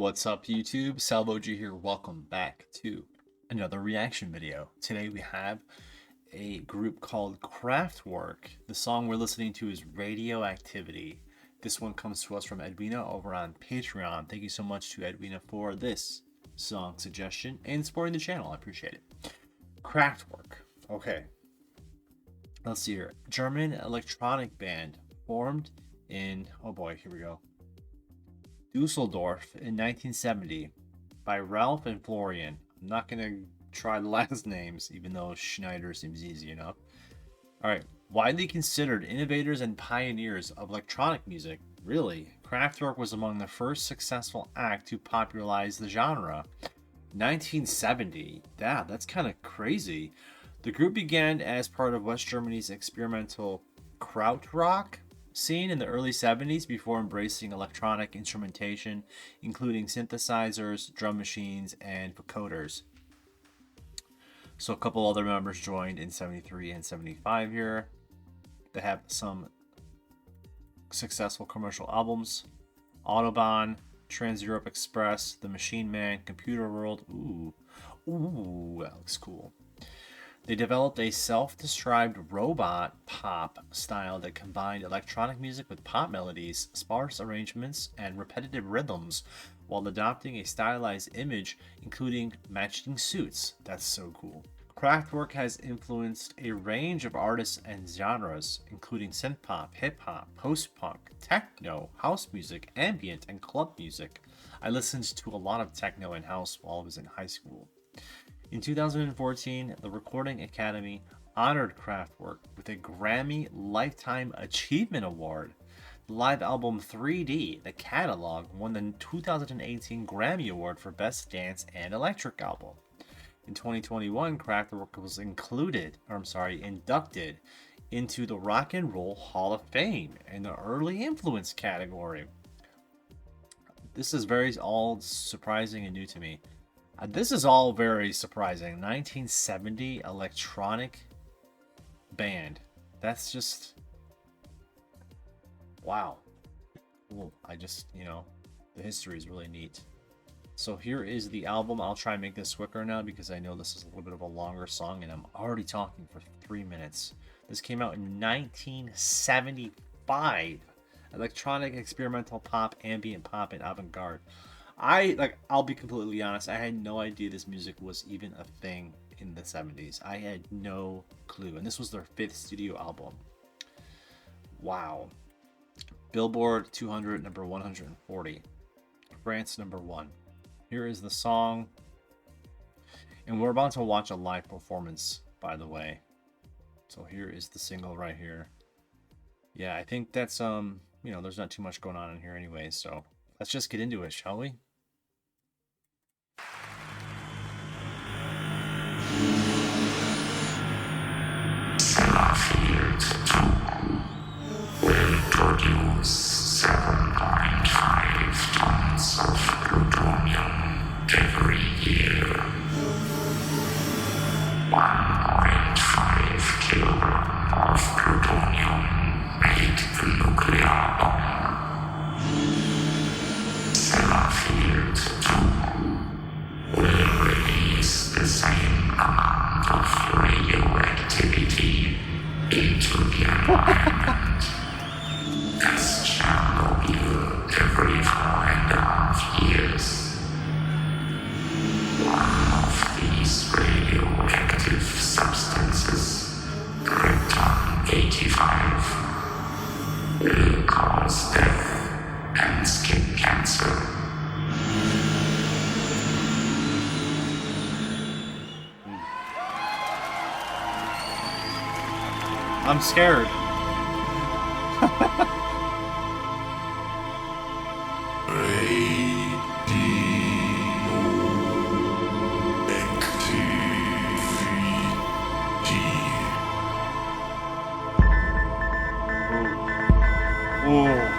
What's up, YouTube? SalvoG here. Welcome back to another reaction video. Today we have a group called Kraftwerk. The song we're listening to is Radioactivity. This one comes to us from Edwina over on Patreon. Thank you so much to Edwina for this song suggestion and supporting the channel. I appreciate it. Kraftwerk. Okay. Let's see here. German electronic band formed in, oh boy, here we go, Dusseldorf in 1970 by Ralph and Florian. I'm not going to try the last names, even though Schneider seems easy enough. Alright, widely considered innovators and pioneers of electronic music, really, Kraftwerk was among the first successful act to popularize the genre. 1970, that's kind of crazy. The group began as part of West Germany's experimental krautrock scene in the early 70s before embracing electronic instrumentation, including synthesizers, drum machines, and vocoders. So a couple other members joined in 73 and 75 here. They have some successful commercial albums: Autobahn, Trans-Europe Express, The Machine Man, Computer World. Ooh, that looks cool. They developed a self-described robot pop style that combined electronic music with pop melodies, sparse arrangements, and repetitive rhythms, while adopting a stylized image, including matching suits. That's so cool. Kraftwerk has influenced a range of artists and genres, including synth-pop, hip-hop, post-punk, techno, house music, ambient, and club music. I listened to a lot of techno and house while I was in high school. In 2014, the Recording Academy honored Kraftwerk with a Grammy Lifetime Achievement Award. The live album 3D, The Catalog, won the 2018 Grammy Award for Best Dance and Electric Album. In 2021, Kraftwerk was inducted into the Rock and Roll Hall of Fame in the Early Influence category. This is all surprising and new to me. This is all very surprising. 1970 electronic band. That's just, wow. Cool. The history is really neat. So here is the album. I'll try and make this quicker now because I know this is a little bit of a longer song and I'm already talking for 3 minutes. This came out in 1975. Electronic, experimental pop, ambient pop, and avant-garde. I'll be completely honest, I had no idea this music was even a thing in the 70s. I had no clue. And this was their 5th studio album. Wow. Billboard 200, number 140. France, number 1. Here is the song. And we're about to watch a live performance, by the way. So here is the single right here. Yeah, I think that's, there's not too much going on in here anyway, so let's just get into it, shall we? Will produce 7.5 tons of plutonium every year. 1.5 kilograms of plutonium made the nuclear bomb. Sellafield 2 will release the same amount of radioactivity into the environment as Chernobyl every 4.5 years. One of these radioactive substances, Krypton-85, will cause death and skin cancer. I'm scared. Whoa.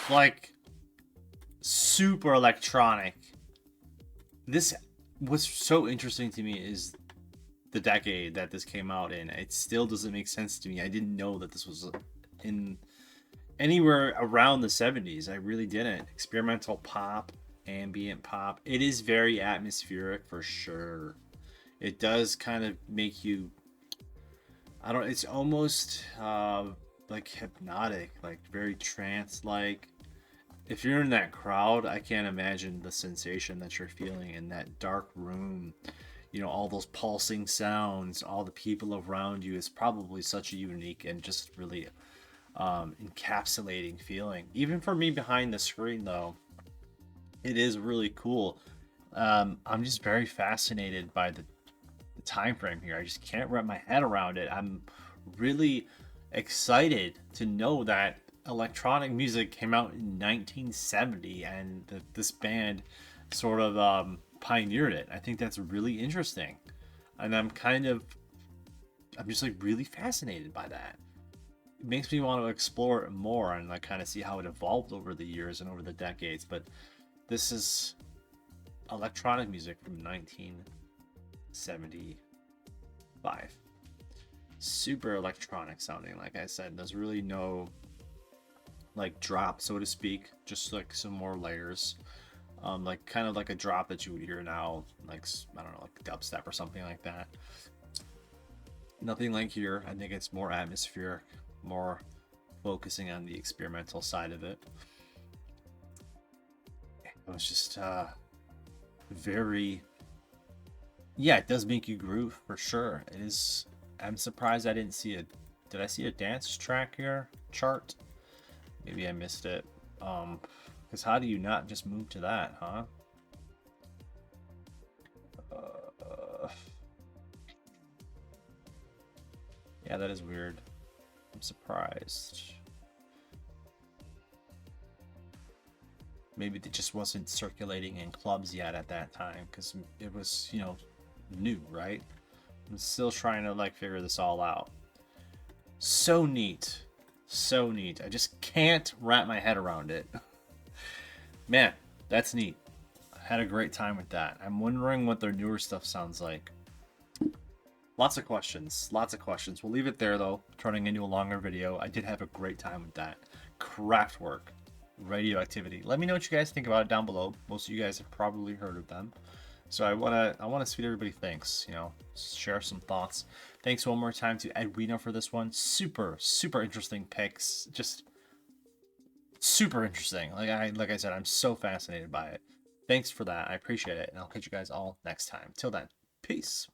like super electronic. This what's so interesting to me is the decade that this came out in. It still doesn't make sense to me. I didn't know that this was in anywhere around the 70s. I really didn't. Experimental pop, ambient pop. It is very atmospheric for sure. It does kind of make you, I don't, it's almost like hypnotic, like very trance like. If you're in that crowd, I can't imagine the sensation that you're feeling in that dark room. You know, all those pulsing sounds, all the people around you is probably such a unique and just really encapsulating feeling. Even for me behind the screen, though, it is really cool. I'm just very fascinated by the time frame here. I just can't wrap my head around it. I'm really excited to know that electronic music came out in 1970 and that this band sort of pioneered it. I think that's really interesting. And I'm just like really fascinated by that. It makes me want to explore it more and like kind of see how it evolved over the years and over the decades. But this is electronic music from 1975. Super electronic sounding, like I said. There's really no like drop, so to speak, just like some more layers. Like kind of like a drop that you would hear now, like I don't know, like dubstep or something like that. Nothing like here. I think it's more atmospheric, more focusing on the experimental side of it. It was just very, yeah, it does make you groove for sure. It is. I'm surprised I didn't see it. Did I see a dance track here chart? Maybe I missed it. Because how do you not just move to that, huh? Yeah, that is weird. I'm surprised. Maybe it just wasn't circulating in clubs yet at that time because it was, you know, new, right? I'm still trying to like figure this all out. So neat. So neat. I just can't wrap my head around it. Man, that's neat. I had a great time with that. I'm wondering what their newer stuff sounds like. Lots of questions. Lots of questions. We'll leave it there, though, turning into a longer video. I did have a great time with that. Kraftwerk, Radioactivity. Let me know what you guys think about it down below. Most of you guys have probably heard of them. So I wanna see what everybody thinks, you know, share some thoughts. Thanks one more time to Edwina for this one. Super interesting picks. Just super interesting. Like I said, I'm so fascinated by it. Thanks for that. I appreciate it. And I'll catch you guys all next time. Till then, peace.